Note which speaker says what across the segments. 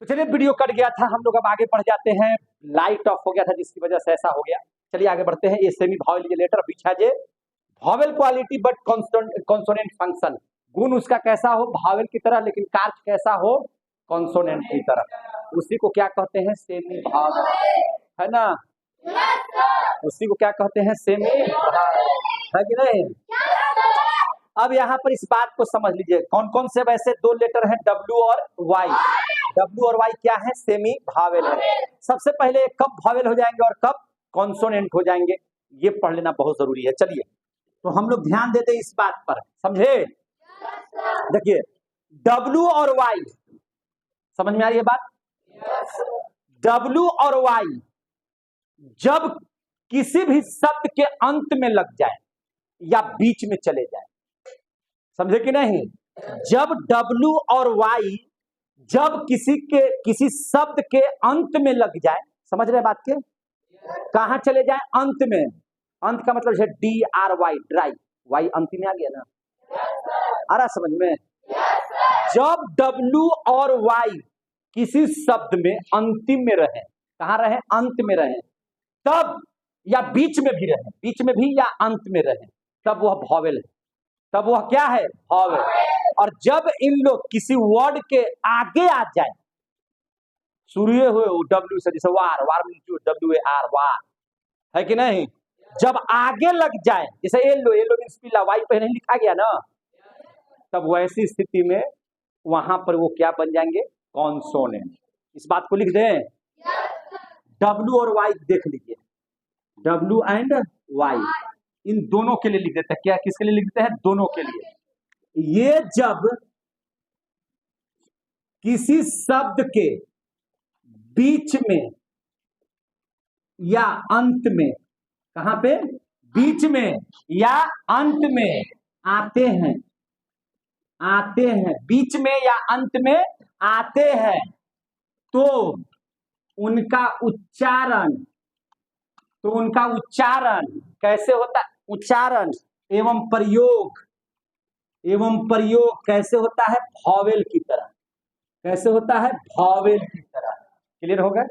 Speaker 1: तो चलिए video cut गया था, हम लोग अब आगे बढ़ जाते हैं। लाइट ऑफ हो गया था जिसकी वजह से ऐसा हो गया। चलिए आगे बढ़ते हैं। ये semi vowel letter which has a vowel quality but consonant function. गुण उसका कैसा हो वावेल की तरह, लेकिन कार्य कैसा हो कॉन्सोनेंट की तरह। उसी को क्या कहते हैं सेमी वावेल, है ना। उसी को क्या कहते हैं सेमी वावेल, है कि नहीं। अब यहाँ पर इस बात को समझ लीजिए, कौन कौन से वैसे दो लेटर हैं डब्ल्यू और वाई। डब्ल्यू और वाई क्या है सेमी वावेल है। सबसे पहले कब वावेल हो जाएंगे और कब कॉन्सोनेंट हो जाएंगे, ये पढ़ लेना बहुत जरूरी है। चलिए तो हम लोग ध्यान देते हैं इस बात पर, समझे। देखिए डब्ल्यू और वाई, समझ में आ रही है बात। डब्ल्यू और वाई जब किसी भी शब्द के अंत में लग जाए या बीच में चले जाए, समझे कि नहीं। जब डब्ल्यू और वाई जब किसी शब्द के अंत में लग जाए, समझ रहे बात के, कहां चले जाए अंत में। अंत का मतलब है D R Y, dry, Y अंतिम में आ गया ना, आ रहा समझ में। जब डब्ल्यू और वाई किसी शब्द में अंतिम में रहे, कहां रहे अंत में रहे, तब या बीच में भी रहे, बीच में भी या अंत में रहे, तब वह वावेल है, तब वह क्या है वावेल। और जब इन लोग किसी वर्ड के आगे आ जाए, शुरू हुए डब्ल्यू से, जैसे वार, वार डब्ल्यू ए आर, वार, है कि नहीं। जब आगे लग जाए, जैसे येलो, येलो मींस पीला, वाई पहले लिखा गया ना, तब वैसी स्थिति में वहां पर वो क्या बन जाएंगे कॉन्सोनेंट। इस बात को लिख दें, डब्ल्यू और वाई देख लीजिए, डब्ल्यू एंड वाई, इन दोनों के लिए लिख देते हैं। क्या किसके लिए लिख देते हैं, दोनों के लिए। ये जब किसी शब्द के बीच में या अंत में, कहां पे बीच में या अंत में आते हैं, आते हैं, बीच में या अंत में आते हैं, तो उनका उच्चारण, तो उनका उच्चारण कैसे होता है, उच्चारण एवं प्रयोग, एवं प्रयोग कैसे होता है वावेल की तरह। कैसे होता है वावेल की तरह। क्लियर हो गया।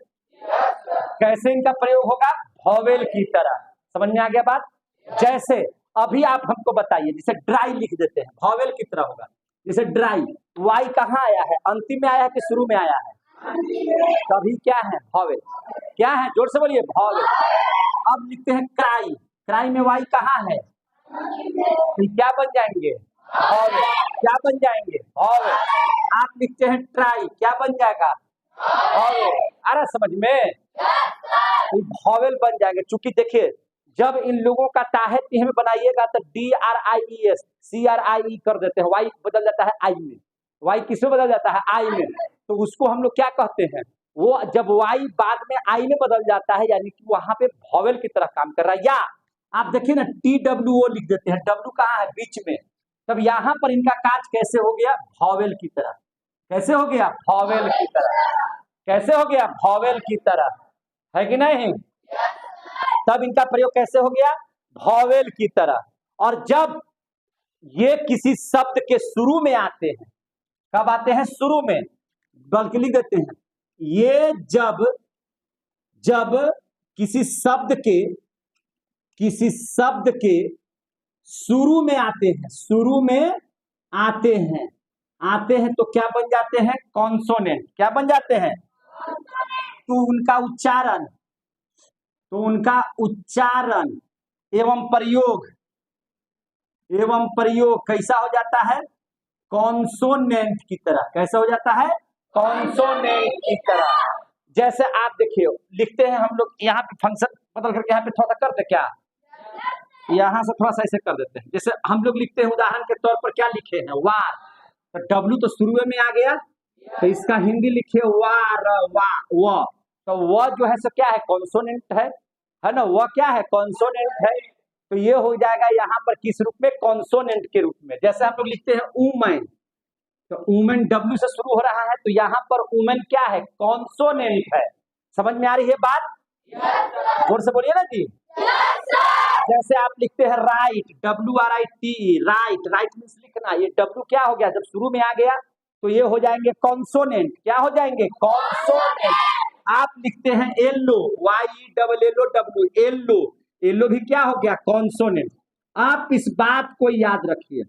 Speaker 1: कैसे इनका प्रयोग होगा वावेल की तरह, समझ में आ गया बात। जैसे अभी आप हमको बताइए, जैसे ड्राई लिख देते हैं वावेल की तरह होगा। जैसे ड्राई, वाई कहाँ आया है, अंतिम में आया है कि शुरू में आया है, तभी क्या है वावेल, क्या है जोर से बोलिए वावेल। अब लिखते हैं क्राई, क्राई में वाई कहाँ है, तो क्या बन जाएंगे वावेल, क्या बन जाएंगे वावेल। आप लिखते हैं ट्राई, क्या बन जाएगा वावेल, आ रहा समझ में, वावेल बन जाएंगे। चूंकि देखिए जब इन लोगों का ताहती में बनाइएगा तो D R I E S, C R I E कर देते हैं, वाई बदल जाता है आई में, वाई किस में बदल जाता है आई में, तो उसको हम लोग क्या कहते हैं, वो जब वाई बाद में आई में बदल जाता है, यानी कि वहां पे वावेल की तरह काम कर रहा है। या आप देखिए ना टी डब्ल्यू ओ लिख देते हैं, डब्ल्यू कहाँ है बीच में, तब यहाँ पर इनका काज कैसे हो गया वावेल की तरह। कैसे हो गया वावेल की तरह, कैसे हो गया वावेल की तरह, है कि नहीं। तब इनका प्रयोग कैसे हो गया वावेल की तरह। और जब ये किसी शब्द के शुरू में आते हैं, कब आते हैं शुरू में, बल्कि लिख देते हैं ये जब जब किसी शब्द के शुरू में आते हैं, शुरू में आते हैं, आते हैं तो क्या बन जाते हैं कॉन्सोनेंट, क्या बन जाते हैं, तो उनका उच्चारण, तो उनका उच्चारण एवं प्रयोग, एवं प्रयोग कैसा हो जाता है कॉन्सोनेंट की तरह। कैसा हो जाता है कॉन्सोनेंट की तरह। जैसे आप देखिए लिखते हैं हम लोग, यहाँ पे फंक्शन बदल करके यहाँ पे थोड़ा सा कर दे, क्या यहाँ से थोड़ा सा ऐसे कर देते हैं। जैसे हम लोग लिखते हैं उदाहरण के तौर पर क्या लिखे हैं वार, तो डब्ल्यू तो शुरू में आ गया, तो इसका हिंदी लिखे वार, वा, तो वह जो है सो क्या है कॉन्सोनेंट है ना, वह क्या है कॉन्सोनेंट है। तो ये हो जाएगा यहाँ पर किस रूप में कॉन्सोनेंट के रूप में। जैसे हम लोग लिखते हैं उमेन, तो उमेन डब्ल्यू से शुरू हो रहा है, तो यहाँ पर उमेन क्या है कॉन्सोनेंट है। समझ में आ रही है बात, जोर से बोलिए ना जी। जैसे आप लिखते हैं right, W R I T, right, right means लिखना, ये डब्ल्यू क्या हो गया जब शुरू में आ गया, तो ये हो जाएंगे कॉन्सोनेंट। क्या हो जाएंगे? कॉन्सोनेंट। आप लिखते हैं येलो, YELLOW, येलो, येलो भी क्या हो गया? कॉन्सोनेंट। आप इस बात को याद रखिए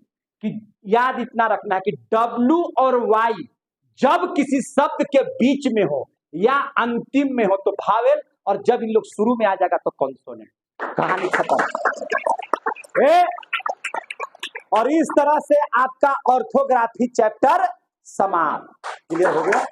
Speaker 1: कि याद इतना रखना है कि W और Y जब किसी शब्द के बीच में हो या अंतिम में हो तो भावेल, और जब इन लोग शुरू में आ जाएगा तो कॉन्सोनेंट। कहानी खत्म। और इस तरह से आपका ऑर्थोग्राफी चैप्टर समाप्त। क्लियर हो गया?